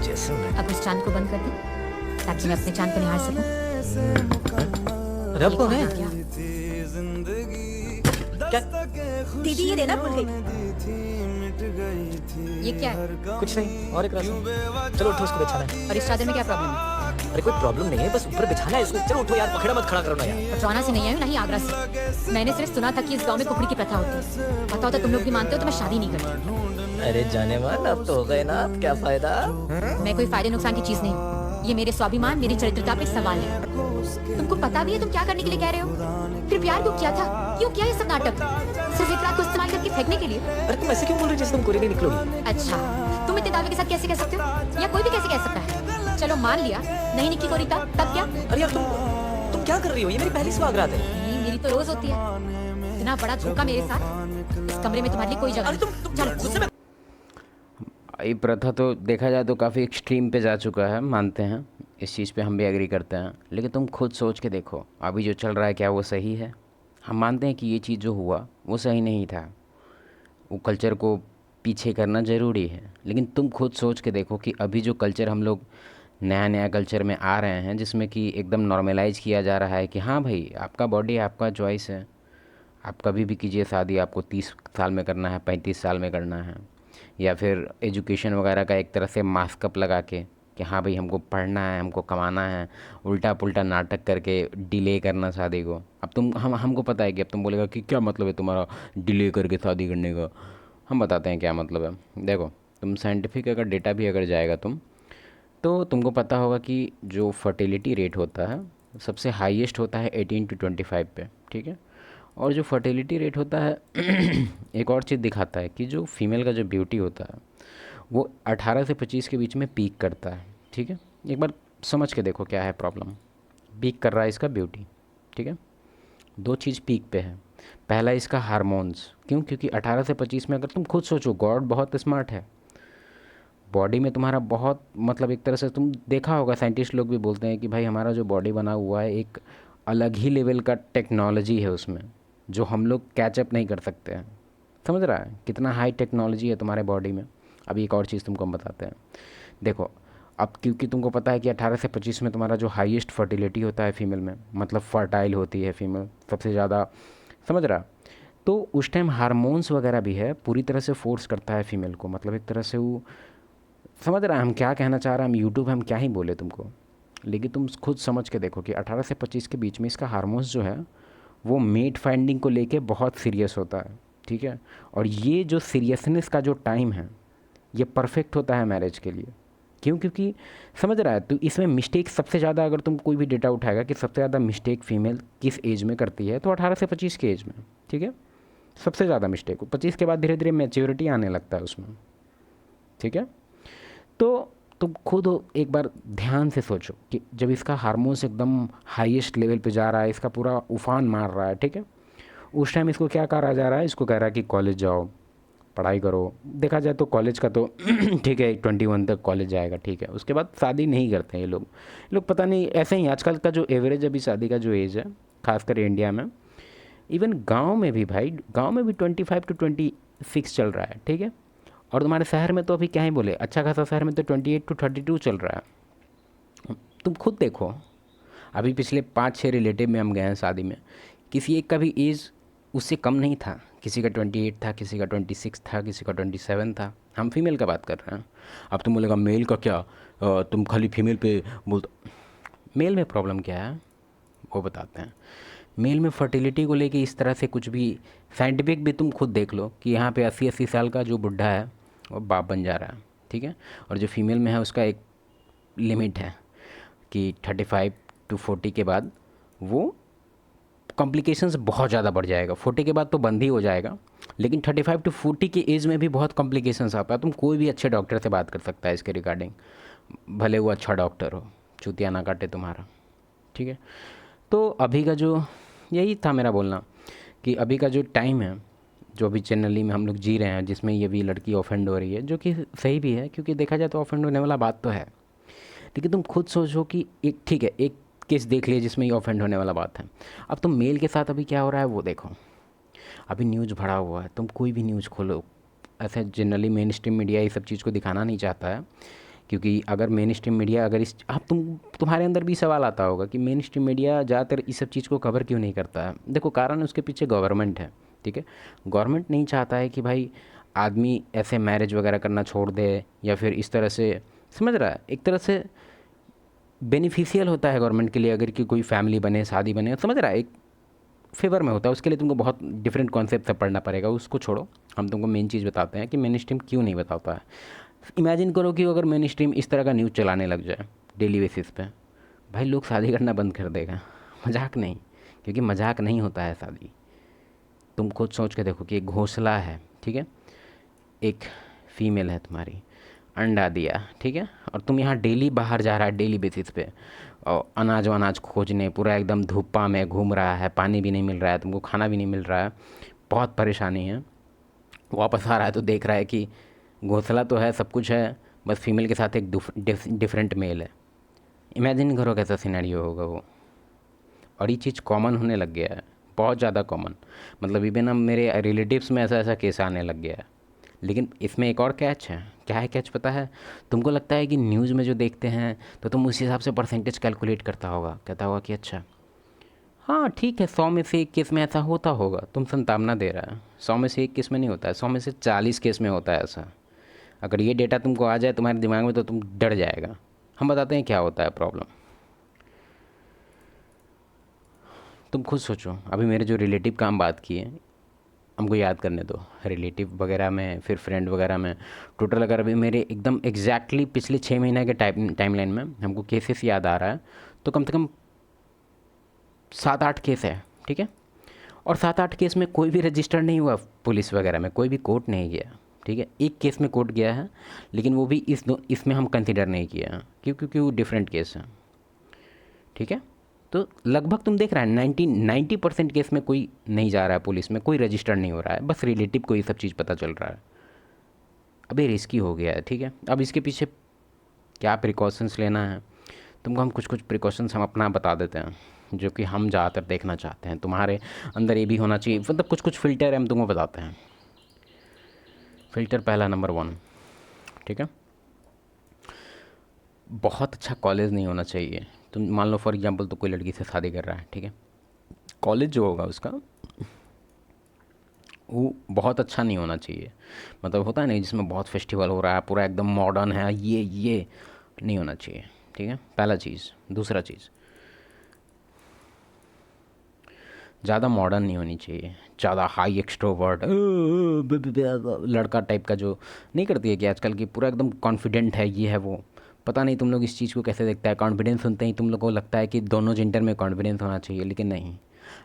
जैसे मैं। अब उस चांद को बंद कर दे ताकि मैं अपने चांद को निहार सकूं। रब कौन है? क्या? क्या? दीदी ये देना भूल गई। ये क्या है? कुछ नहीं, और एक रास्ता। चलो उठो, इसको बिछाना है। और इस चादर में क्या प्रॉब्लम है? अरे कोई प्रॉब्लम नहीं है, बस ऊपर बिछाना है इसको। चलो उठो यार, पकड़ा मत खड़ा करो ना यार। पटवाना से नहीं आई हूँ ना ही आगरा से। मैंने सिर्फ सुना था कि इस गांव में कुकड़ी की प्रथा होती है। पता होता तुम लोग भी मानते हो तो मैं शादी नहीं करती। अरे जाने मन, अब तो हो गए ना, अब क्या फायदा। मैं कोई फायदे नुकसान की चीज नहीं हूँ। ये मेरे स्वाभिमान, मेरी चरित्रता पे सवाल है। तुमको पता भी है तुम क्या करने के लिए कह रहे हो? फिर प्यार क्यों किया था? क्यों किया ये सब नाटक? सिर्फ एक रात को इस्तेमाल करके फेंकने के लिए? अरे तुम ऐसे क्यों बोल रही हो जैसे तुम कोरिया नहीं निकलोगी? अच्छा, तुम इतने दावे के साथ कैसे कह सकते हो? या कोई भी कैसे कह सकता है? चलो मान लिया नहीं निकी कोरिता, तब क्या? अरे यार तुम क्या कर रही हो? ये मेरी पहली सुहागरात है। नहीं, मेरी तो रोज होती है। इतना बड़ा धोखा मेरे साथ। इस कमरे में तुम्हारे लिए कोई जगह अरे नहीं। तुम चलो गुस्से में। ये प्रथा तो देखा जाए तो काफ़ी एक्सट्रीम पे जा चुका है, मानते हैं इस चीज़ पे, हम भी एग्री करते हैं। लेकिन तुम खुद सोच के देखो अभी जो चल रहा है क्या वो सही है? हम मानते हैं कि ये चीज़ जो हुआ वो सही नहीं था, वो कल्चर को पीछे करना ज़रूरी है। लेकिन तुम खुद सोच के देखो कि अभी जो कल्चर हम लोग नया नया कल्चर में आ रहे हैं, जिसमें कि एकदम नॉर्मलाइज किया जा रहा है कि हाँ भाई आपका बॉडी आपका चॉइस है, आप कभी भी कीजिए शादी, आपको 30 साल में करना है, 35 साल में करना है, या फिर एजुकेशन वगैरह का एक तरह से मास्कअप लगा के कि हाँ भाई हमको पढ़ना है, हमको कमाना है, उल्टा पुल्टा नाटक करके डिले करना शादी को। अब तुम हमको पता है कि अब तुम बोलेगा कि क्या मतलब है तुम्हारा डिले करके शादी करने का। हम बताते हैं क्या मतलब है। देखो, तुम साइंटिफिक अगर डेटा भी अगर जाएगा तो तुमको पता होगा कि जो फर्टिलिटी रेट होता है सबसे हाईएस्ट होता है 18 to 25 पे, ठीक है। और जो फर्टिलिटी रेट होता है एक और चीज़ दिखाता है कि जो फीमेल का जो ब्यूटी होता है वो 18 से 25 के बीच में पीक करता है, ठीक है। एक बार समझ के देखो क्या है प्रॉब्लम। पीक कर रहा है इसका ब्यूटी, ठीक है। दो चीज़ पीक पे है। पहला इसका हार्मोन्स, क्यों? क्योंकि 18 से 25 में अगर तुम खुद सोचो, गॉड बहुत स्मार्ट है, बॉडी में तुम्हारा बहुत मतलब एक तरह से तुम देखा होगा, साइंटिस्ट लोग भी बोलते हैं कि भाई हमारा जो बॉडी बना हुआ है एक अलग ही लेवल का टेक्नोलॉजी है उसमें, जो हम लोग कैचअप नहीं कर सकते हैं। समझ रहा है कितना हाई टेक्नोलॉजी है तुम्हारे बॉडी में? अभी एक और चीज़ तुमको हम बताते हैं। देखो, अब क्योंकि तुमको पता है कि 18 से 25 में तुम्हारा जो हाईएस्ट फर्टिलिटी होता है फीमेल में, मतलब फर्टाइल होती है फीमेल सबसे ज़्यादा, समझ रहा? तो उस टाइम हार्मोन्स वगैरह भी है, पूरी तरह से फोर्स करता है फीमेल को, मतलब एक तरह से वो, समझ रहा है हम क्या कहना चाह रहे हैं? हम यूट्यूब हम क्या ही बोले तुमको, लेकिन तुम खुद समझ के देखो कि 18 से 25 के बीच में इसका हार्मोन्स जो है वो मेट फाइंडिंग को लेके बहुत सीरियस होता है, ठीक है। और ये जो सीरियसनेस का जो टाइम है ये परफेक्ट होता है मैरिज के लिए। क्यों? क्योंकि समझ रहा है तो इसमें मिस्टेक सबसे ज़्यादा, अगर तुम कोई भी डेटा उठाएगा कि सबसे ज़्यादा मिस्टेक फीमेल किस एज में करती है, तो 18 से 25 के एज में, ठीक है। सबसे ज़्यादा मिस्टेक 25 के बाद धीरे धीरे मैच्योरिटी आने लगता है उसमें, ठीक है। तो तुम खुद एक बार ध्यान से सोचो कि जब इसका हार्मोन्स एकदम हाईएस्ट लेवल पे जा रहा है, इसका पूरा उफान मार रहा है, ठीक है, उस टाइम इसको क्या कहा जा रहा है? इसको कह रहा है कि कॉलेज जाओ, पढ़ाई करो। देखा जाए तो कॉलेज का तो ठीक है 21 तक कॉलेज जाएगा, ठीक है, उसके बाद शादी नहीं करते हैं ये लोग पता नहीं ऐसे ही। आजकल का जो एवरेज अभी शादी का जो एज है खासकर इंडिया में, इवन गांव में भी भाई, गांव में भी 25 to 26 चल रहा है, ठीक है। और तुम्हारे शहर में तो अभी क्या ही बोले, अच्छा खासा शहर में तो 28 to 32 चल रहा है। तुम खुद देखो, अभी पिछले 5-6 रिलेटिव में हम गए हैं शादी में, किसी एक का भी एज उससे कम नहीं था। किसी का 28 था, किसी का 26 था, किसी का 27 था। हम फीमेल का बात कर रहे हैं। अब तुम बोलेगा मेल का क्या, तुम खाली फीमेल पे बोलते। मेल में प्रॉब्लम क्या है वो बताते हैं। मेल में फर्टिलिटी को लेके इस तरह से कुछ भी साइंटिफिक भी तुम खुद देख लो कि यहाँ पे 80-80 साल का जो बुढ़ा है वो बाप बन जा रहा है, ठीक है। और जो फीमेल में है उसका एक लिमिट है कि 35 to 40 के बाद वो कॉम्प्लिकेशंस बहुत ज़्यादा बढ़ जाएगा। 40 के बाद तो बंद ही हो जाएगा, लेकिन 35 to 40 के एज में भी बहुत कॉम्प्लिकेशंस आता है। तुम कोई भी अच्छे डॉक्टर से बात कर सकता है इसके रिगार्डिंग, भले वो अच्छा डॉक्टर हो, चूतिया ना काटे तुम्हारा, ठीक है। तो अभी का जो, यही था मेरा बोलना कि अभी का जो टाइम है, जो अभी जनरली में हम लोग जी रहे हैं, जिसमें ये भी लड़की ऑफेंड हो रही है, जो कि सही भी है, क्योंकि देखा जाए तो ऑफेंड होने वाला बात तो है। लेकिन तुम खुद सोचो कि एक, ठीक है, एक केस देख लिए जिसमें ये ऑफेंड होने वाला बात है। अब तुम मेल के साथ अभी क्या हो रहा है वो देखो। अभी न्यूज़ भरा हुआ है, तुम कोई भी न्यूज़ खोलो, ऐसे जनरली मेन स्ट्रीम मीडिया ये सब चीज़ को दिखाना नहीं चाहता है क्योंकि अगर मेन स्ट्रीम मीडिया अगर इस अब तुम्हारे अंदर भी सवाल आता होगा कि मेन स्ट्रीम मीडिया ज़्यादातर इस सब चीज़ को कवर क्यों नहीं करता है। देखो कारण उसके पीछे गवर्नमेंट है, ठीक है। गवर्नमेंट नहीं चाहता है कि भाई आदमी ऐसे मैरिज वगैरह करना छोड़ दे या फिर इस तरह से, समझ रहा है, एक तरह से बेनिफिशियल होता है गवर्नमेंट के लिए अगर कि कोई फैमिली बने, शादी बने, समझ रहा है, एक फेवर में होता है। उसके लिए तुमको बहुत डिफरेंट कॉन्सेप्ट सब पढ़ना पड़ेगा, उसको छोड़ो। हम तुमको मेन चीज़ बताते हैं कि मेन स्ट्रीम क्यों नहीं बताता है। इमेजिन करो कि अगर मेन स्ट्रीम इस तरह का न्यूज़ चलाने लग जाए डेली बेसिस पे, भाई लोग शादी करना बंद कर देगा। मजाक नहीं, क्योंकि मजाक नहीं होता है शादी। तुम खुद सोच के देखो कि एक घोंसला है, ठीक है, एक फीमेल है तुम्हारी, अंडा दिया, ठीक है, और तुम यहाँ डेली बाहर जा रहा है डेली बेसिस पे और अनाज खोजने, पूरा एकदम धूपा में घूम रहा है, पानी भी नहीं मिल रहा है, तुमको खाना भी नहीं मिल रहा है, बहुत परेशानी है। वापस आ रहा है तो देख रहा है कि घोंसला तो है, सब कुछ है, बस फीमेल के साथ एक डिफरेंट मेल है। इमेजिन करो कैसा सिनेरियो होगा वो। और ये चीज़ कॉमन होने लग गया है, बहुत ज़्यादा कॉमन। मतलब इवन अब मेरे रिलेटिव्स में ऐसा ऐसा केस आने लग गया है। लेकिन इसमें एक और कैच है। क्या है कैच पता है? तुमको लगता है कि न्यूज़ में जो देखते हैं तो तुम उस हिसाब से परसेंटेज कैलकुलेट करता होगा, कहता होगा कि अच्छा हाँ ठीक है, 100 में से 1 केस में ऐसा होता होगा। तुम संतावना दे रहा है, 100 में से 1 केस में नहीं होता है, 100 में से 40 केस में होता है ऐसा। अगर ये डेटा तुमको आ जाए तुम्हारे दिमाग में तो तुम डर जाएगा। हम बताते हैं क्या होता है प्रॉब्लम। तुम खुद सोचो, अभी मेरे जो रिलेटिव का हम बात किए, हमको याद करने दो, रिलेटिव वगैरह में, फिर फ्रेंड वगैरह में, टोटल अगर अभी मेरे एकदम एग्जैक्टली पिछले 6 महीने के टाइमलाइन में हमको केसेस याद आ रहा है तो कम से कम 7-8 केस है, ठीक है। और 7-8 केस में कोई भी रजिस्टर नहीं हुआ पुलिस वगैरह में, कोई भी कोर्ट नहीं गया, ठीक है। एक केस में कोर्ट गया है, लेकिन वो भी इसमें हम कंसिडर नहीं किया क्योंकि वो डिफरेंट केस है, ठीक है। तो लगभग तुम देख रहा है 90% केस में कोई नहीं जा रहा है पुलिस में, कोई रजिस्टर नहीं हो रहा है, बस रिलेटिव को ये सब चीज़ पता चल रहा है। अभी रिस्की हो गया है, ठीक है। अब इसके पीछे क्या प्रिकॉशंस लेना है तुमको, हम कुछ प्रिकॉशंस हम अपना बता देते हैं जो कि हम ज़्यादातर देखना चाहते हैं। तुम्हारे अंदर ये भी होना चाहिए, मतलब कुछ फ़िल्टर हम तुमको बताते हैं। फ़िल्टर पहला नंबर 1, ठीक है, बहुत अच्छा कॉलेज नहीं होना चाहिए। तुम मान लो फॉर एग्जांपल तो कोई लड़की से शादी कर रहा है, ठीक है, कॉलेज जो होगा उसका वो बहुत अच्छा नहीं होना चाहिए। मतलब होता है नहीं जिसमें बहुत फेस्टिवल हो रहा है, पूरा एकदम मॉडर्न है, ये नहीं होना चाहिए, ठीक है, पहला चीज़। दूसरा चीज़, ज़्यादा मॉडर्न नहीं होनी चाहिए, ज़्यादा हाई एक्सट्रोवर्ट लड़का टाइप का जो नहीं करती है कि आजकल की, पूरा एकदम कॉन्फिडेंट है, ये है वो। पता नहीं तुम लोग इस चीज़ को कैसे देखता है। कॉन्फिडेंस सुनते ही तुम लोग को लगता है कि दोनों जेंडर में कॉन्फिडेंस होना चाहिए, लेकिन नहीं।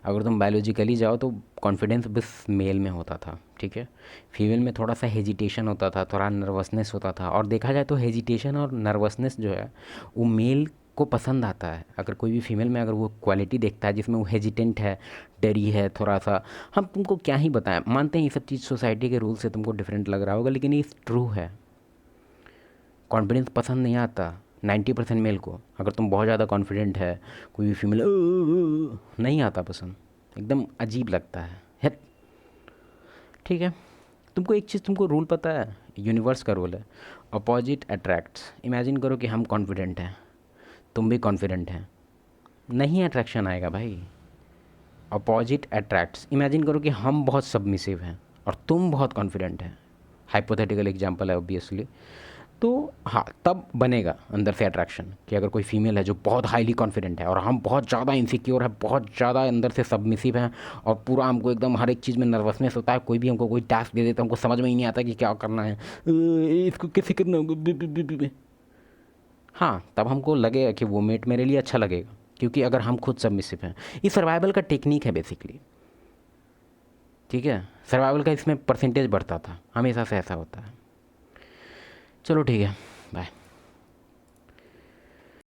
अगर तुम बायोलॉजिकली जाओ तो कॉन्फिडेंस बस मेल में होता था, ठीक है। फीमेल में थोड़ा सा हेजिटेशन होता था, थोड़ा नर्वसनेस होता था। और देखा जाए तो हेजिटेशन और नर्वसनेस जो है वो मेल को पसंद आता है। अगर कोई भी फीमेल में अगर वो क्वालिटी देखता है जिसमें वो हेजिटेंट है, डरी है थोड़ा सा, हम तुमको क्या ही बताएं, मानते हैं ये सब चीज़ सोसाइटी के रूल से तुमको डिफरेंट लग रहा होगा, लेकिन ये ट्रू है। कॉन्फिडेंस पसंद नहीं आता 90% मेल को। अगर तुम बहुत ज़्यादा कॉन्फिडेंट है, कोई भी फीमेल नहीं आता पसंद, एकदम अजीब लगता है, ठीक है। तुमको एक चीज़, तुमको रूल पता है, यूनिवर्स का रूल है, अपोजिट अट्रैक्ट्स। इमेजिन करो कि हम कॉन्फिडेंट हैं, तुम भी कॉन्फिडेंट हैं, नहीं अट्रैक्शन आएगा भाई। Opposite attracts. इमेजिन करो कि हम बहुत सबमिसिव हैं और तुम बहुत कॉन्फिडेंट हैं, हाइपोथेटिकल एग्जांपल है ऑब्वियसली, तो हाँ तब बनेगा अंदर से अट्रैक्शन। कि अगर कोई फीमेल है जो बहुत हाईली कॉन्फिडेंट है और हम बहुत ज़्यादा इनसिक्योर है, बहुत ज़्यादा अंदर से सबमिसिव हैं और पूरा हमको एकदम हर एक चीज़ में नर्वसनेस होता है, कोई भी हमको कोई टास्क दे देता है हमको समझ में ही नहीं आता कि क्या करना है, इसको कैसे करना होगा, हाँ तब हमको लगेगा कि वो मेट मेरे लिए अच्छा लगेगा, क्योंकि अगर हम खुद सबमिसिव हैं। ये सर्वाइवल का टेक्निक है बेसिकली, ठीक है। सर्वाइवल का इसमें परसेंटेज बढ़ता था, हमेशा से ऐसा होता है। चलो ठीक है, बाय।